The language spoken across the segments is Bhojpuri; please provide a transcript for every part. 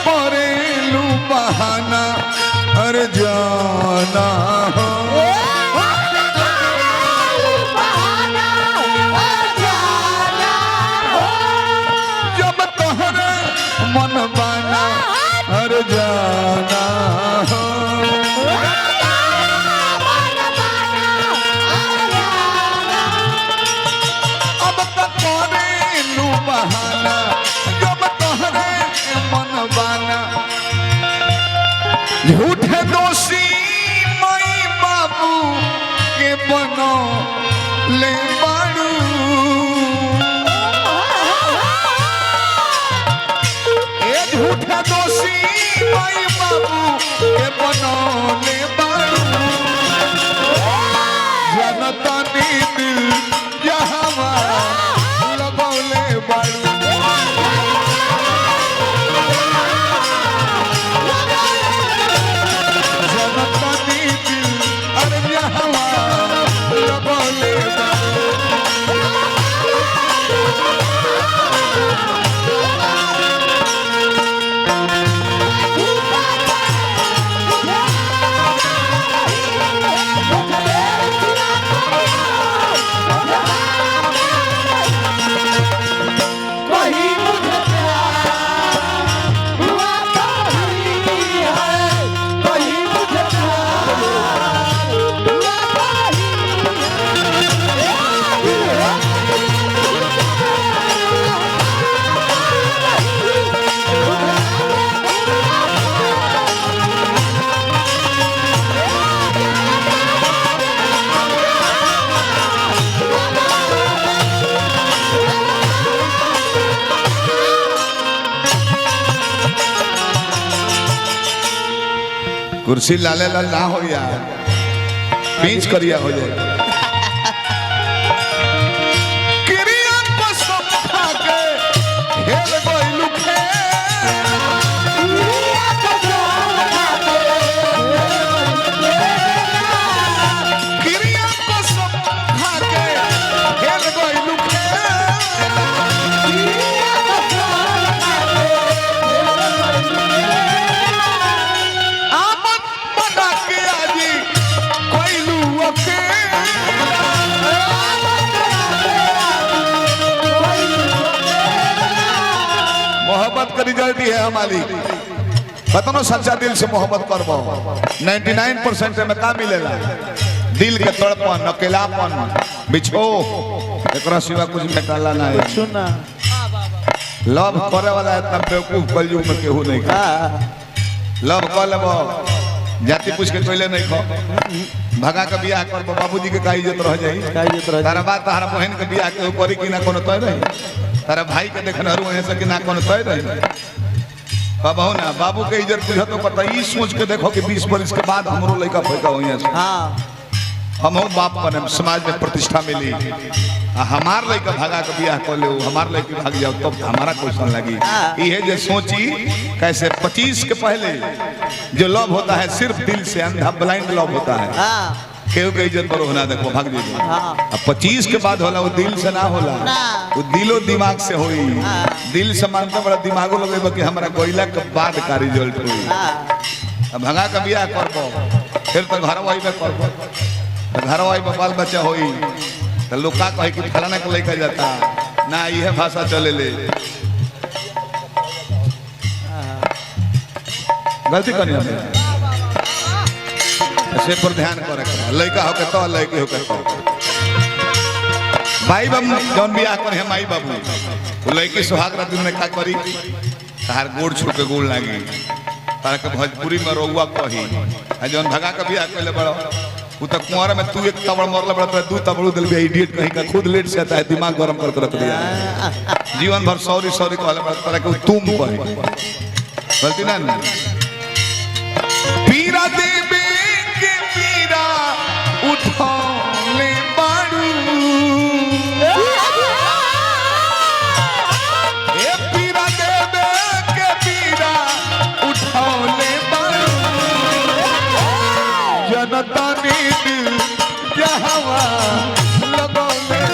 करेलू बहाना अरे जाना हो जब तोहरे मन बाना अरे जाना हो अब करेलू बहाना जब तोहरे मन बाना झूठे दोषी माई बाबू के बनो ले बाड़ू ए झूठे दोषी माई बाबू के बनो ले बाड़ू जनता नी दिल जहावा लगौले बाड़ू कुर्सी लाले लाल ना हो यार पींच करिया हो जाए क्रिया को सब खा के खेल गइलू क्रिया को सब खा के खेल गइलू मोहब्बत का रिजल्ट ही है हमारी बताओ सच्चा दिल से मोहब्बत करबो 99% में का मिलेगा दिल के तड़पन अकेलापन बिछो एकरा सिवा कुछ निकाला ना है सुना लव करे वाला इतना बेवकूफ कलयुग में केहू नहीं का लव कर लेबो जाति पूछ के कोइले नहीं खो भगा के बियाह करबो बाबूजी के का इज्जत रह जाई तारा बात तारा बहन के बियाह के ऊपर की ना कोनो तय रही तारा भाई के देखना वहीं से कि ना कोनो तय रही बाबू ना बाबू के इज्जत बुझ तो पता ई सोच के देखो कि 20 वर्ष के बाद हमरो लड़का फैका होइए हां हम बाप बने समाज में प्रतिष्ठा मिली हमार लड़का भागा के बियाह कर ले हमार लड़की भाग जाओ तब तो हमारा क्वेश्चन लगी ये जो सोची कैसे 25 के पहले जो लव होता है सिर्फ दिल से अंधा ब्लाइंड लव होता है केहू के इज्जत पर होना देखो भाग जाइए अब 25 के बाद होला वो दिल से ना होला वो दिलो दिमाग से होई दिल से मानते बड़ा दिमागो लगे कि हमारा कोयला के बाद का रिजल्ट हुई अब भगा के बियाह करबो फिर तो घर वाई में करबो घर वाई में बाल बच्चा होई तो लोग का कहे कि फलाना के लेकर जाता ना यह भाषा चले ले गलती करनी है ऐसे पर ध्यान करे लड़का होके तो लड़की होके तो भाई बाबू जौन बियाह करे है माई बाबू वो लड़की सुहाग रात में का करी तार गोड़ छू के गोड़ लागी तार के भोजपुरी में रोवा कही जौन भगा के बियाह कर ले बड़ो वो तो कुंवारा में तू एक तबड़ मरला बड़ा तो 2 तबड़ू दिल भी इडियट कहीं का खुद लेट से आता है दिमाग गरम कर रख दिया जीवन भर सॉरी सॉरी कहले बड़ा तरह के तुम कहे गलती ना पीरा देवे के पीरा उठा ले बाड़ू ए पीरा देवे के पीरा उठा ले बाड़ू जनता ने दिल जहावा लगौले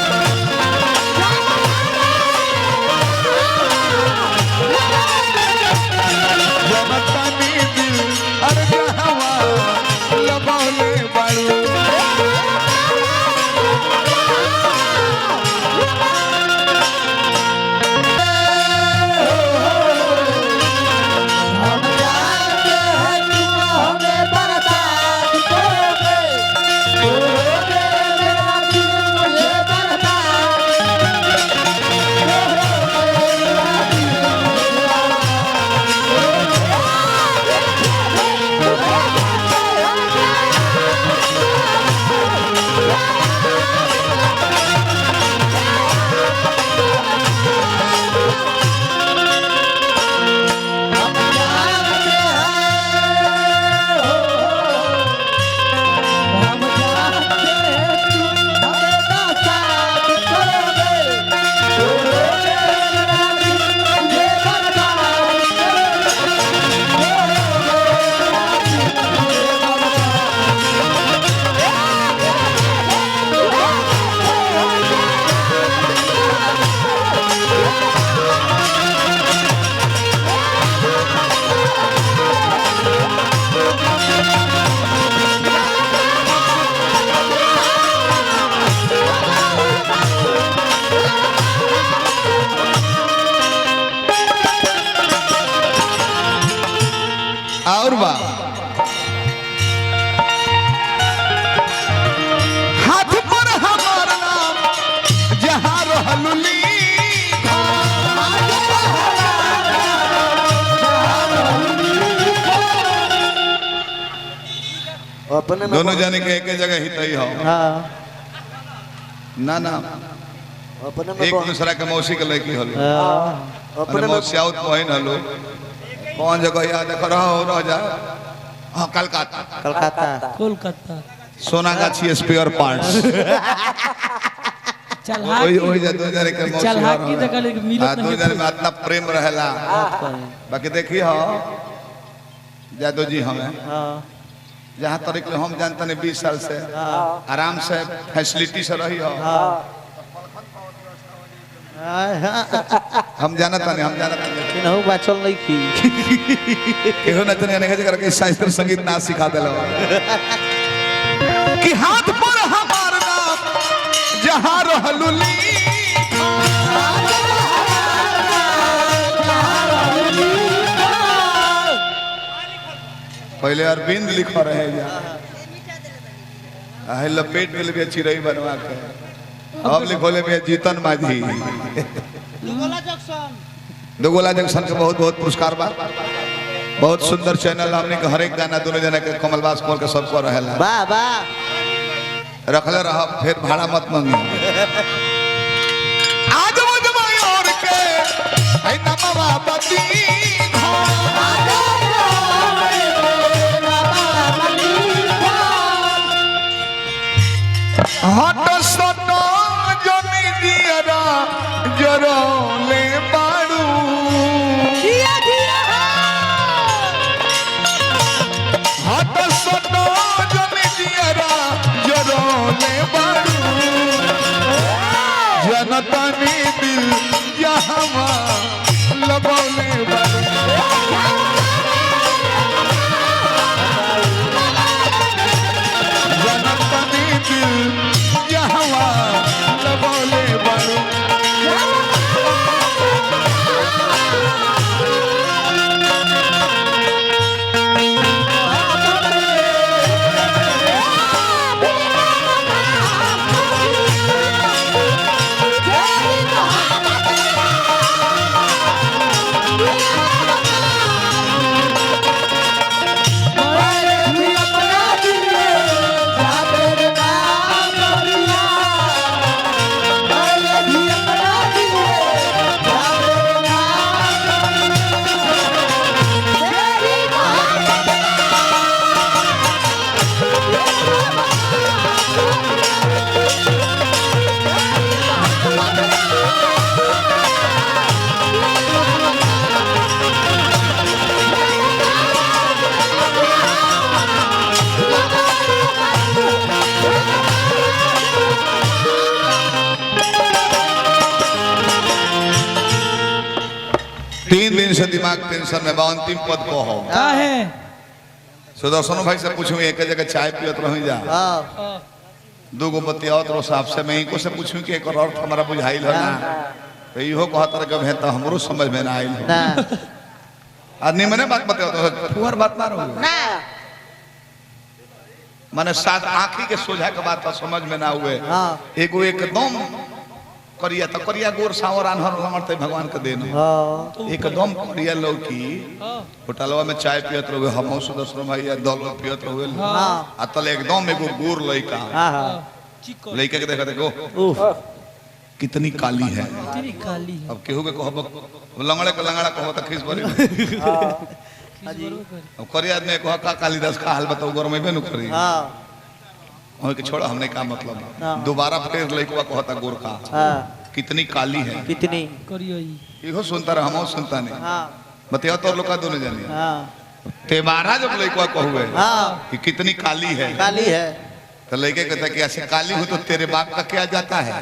और बा हाथ पर हमार नाम जहां रहलुली अपने में दोनों जाने के एक जगह ही तय हो हाँ ना ना अपने में एक दूसरा के मौसी के लड़की होली अपने में मौसियाउत बहन हलो कौन जगह याद कर रह जा हाँ कलकत्ता कलकत्ता कोलकाता सोनागाछी स्पेयर पार्ट्स वही वही जा 2000 के मौसी चलहाकी देखा लेकिन मिलत नहीं 2000 में इतना प्रेम रहेला बाकी देखी हो जादव जी हमें हाँ जहाँ तरीके हम जानते नहीं 20 साल से आराम से फैसिलिटी से रही हो हम जानता नहीं केनहू बाचल नहीं की केहो न तने ने जगह के शास्त्रीय संगीत ना सिखा देलो कि हाथ पर हमार नाम जहां रहलुली पहले अरविंद लिखा रहे जा है लपेट के लिए चिरई बनवा के अब लिखोले में जीतन माझी दुगोला जंक्शन के बहुत बहुत पुरस्कार बा बहुत सुंदर चैनल हमने के हर एक गाना दोनों जना के कमलवास खोल के सबको रहेला वाह वाह रखले रह फिर भाड़ा मत मांगी आज वो जमाई और के है नमवा बदी हट सटो जमी दियरा जरोले बाड़ू हट सटो जमी दियरा जरोले बाड़ू जनतनी दिल जहवा लगौले बाड़ू जनतनी दिल जहवा लगौले बाड़ू तीन दिन से दिमाग टेंशन में बा अंतिम पद को हो का है सुदर्शन भाई से पूछूं एक जगह चाय पियत रही जा हाँ दो गो बतियावत रहो साहब से मैं इनको से पूछूं कि एक अर्थ हमारा बुझाइल है ना तो इहो कहत रह के तो हमरो समझ में ना आइल हो ना आदमी मने बात बताओ तो फुहर बात ना रहो ना माने सात आंखी के सोझा के बात तो समझ में ना हुए हाँ एगो एकदम करिया तो करिया गोर सावर आन्हर हमरते भगवान के देन हाँ एकदम करिया लौकी होटलवा में चाय पियत रहो हम सुदर्शन भाई या दल पियत रहो हाँ आ तले एकदम एगो गोर लइका हाँ हाँ चिको लइका के देखा देखो उफ कितनी काली है तेरी काली है अब केहू के कहब लंगड़े के लंगड़ा कहब त खिस बरी अब करिया आदमी कह का कालिदास का हाल बताओ गोर में बे न करी हाँ ओए के छोड़ा हमने का मतलब हाँ। दोबारा फिर लइकवा कहता गोर का हाँ कितनी काली है कितनी करियो ई इहो सुनता रह हमो सुनता नहीं हाँ बताओ तो लोग का दोनों जानिए हाँ तेवारा जब लइकवा कहुए हाँ कि कितनी काली है काली है तो लड़के कहता कि ऐसे काली हूं तो तेरे बाप का क्या जाता है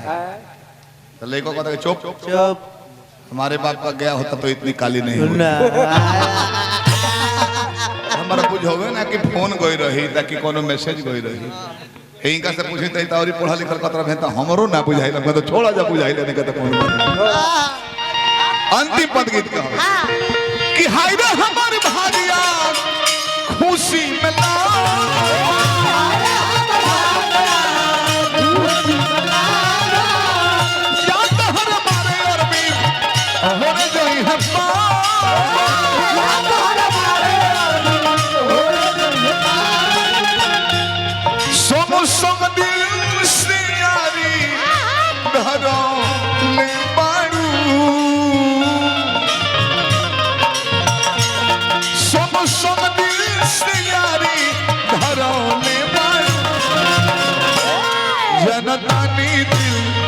तो लड़को कहता कि चुप चुप हमारे बाप का गया होता तो इतनी काली नहीं होती। ना हमारा कुछ होवे ना कि फोन गई रही ताकि कोनो मैसेज गई रही इनका से पूछी तई तावरी पढ़ा लिखल कतरा भेता हमरो ना बुझाई लग तो छोड़ा जा बुझाई लेने का तो कौन अंतिम पद गीत का कि हाय रे हमारी भारिया रानी दिल